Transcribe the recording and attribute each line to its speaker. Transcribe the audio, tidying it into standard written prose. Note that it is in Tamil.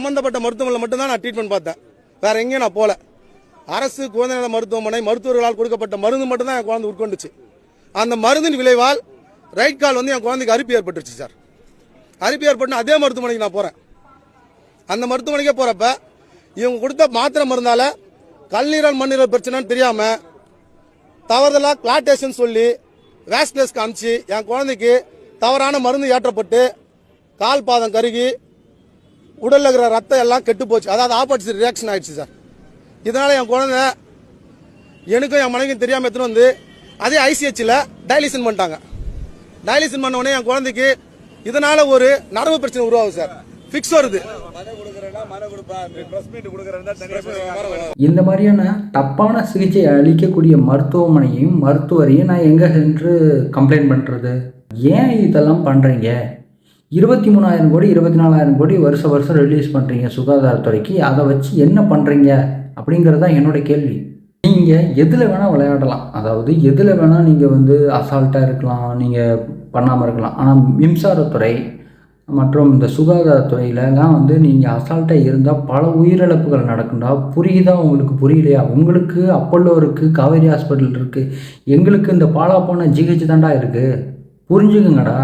Speaker 1: சம்பந்தப்பட்ட மருத்துவமனையில் மட்டும்தான் நான் ட்ரீட்மெண்ட் பார்த்தேன். வேற எங்கேயும் நான் போல. அரசு குழந்தை நல மருத்துவமனை மருத்துவர்களால் கொடுக்கப்பட்ட மருந்து மட்டும் தான் என் குழந்தை உட்கொண்டுச்சு. அந்த மருந்தின் விளைவால் ரைட் கால் என் குழந்தைக்கு அரிப்பு ஏற்பட்டுருச்சு சார். அரிப்பு ஏற்பட்டு அதே மருத்துவமனைக்கு நான் போறேன். அந்த மருத்துவமனைக்கே போறப்ப இவங்க கொடுத்த மாத்திரை மருந்தால கல்லீரல் மண்ணீரல் பிரச்சனைன்னு தெரியாம தவறுதலா கிளாட்டேஷன் சொல்லி வேஸ்ட்லெஸ் காமிச்சு என் குழந்தைக்கு தவறான மருந்து ஏற்றப்பட்டு கால் பாதம் கருகி உடல்ல இருக்கிற ரத்தம் எல்லாம் கெட்டு போச்சு. அதாவது ஆப்போசிட் ரியாக்ஷன் ஆயிடுச்சு சார். இதனால என் குழந்தை எனக்கும் என் மனைவிக்கும் தெரியாம எடுத்துன்னு வந்து அதே ஐசிஹெச்ல டயாலிசிஸ் பண்ணிட்டாங்க. டயாலிசிஸ் பண்ண உடனே என் குழந்தைக்கு இதனால ஒரு நரம்பு பிரச்சனை உருவாகுது சார். ஃபிக்ஸ் வருது.
Speaker 2: இந்த மாதிரியான தப்பான சிகிச்சை அளிக்கக்கூடிய மருத்துவமனையும் மருத்துவரையும் நான் எங்கே சென்று கம்ப்ளைண்ட் பண்ணுறது? ஏன் இதெல்லாம் பண்ணுறீங்க? 23,000 கோடி 24,000 கோடி வருஷம் ரிலீஸ் பண்ணுறீங்க சுகாதாரத்துறைக்கு. அதை வச்சு என்ன பண்ணுறீங்க அப்படிங்கிறது தான் என்னோட கேள்வி. நீங்கள் எதில் வேணால் விளையாடலாம், அதாவது எதில் வேணால் நீங்கள் அசால்ட்டாக இருக்கலாம், நீங்கள் பண்ணாமல் இருக்கலாம். ஆனால் மின்சாரத்துறை மற்றும் இந்த சுகாதாரத்துறையிலலாம் நீங்கள் அசால்ட்டாக இருந்தால் பல உயிரிழப்புகள் நடக்கும்டா. புரியுதா? உங்களுக்கு புரியலையா? உங்களுக்கு அப்பல்லோ இருக்குது, காவேரி ஹாஸ்பிட்டல் இருக்குது, எங்களுக்கு இந்த பாலா போன ஜிஹெச் தாண்டா இருக்குது. புரிஞ்சுக்குங்கடா.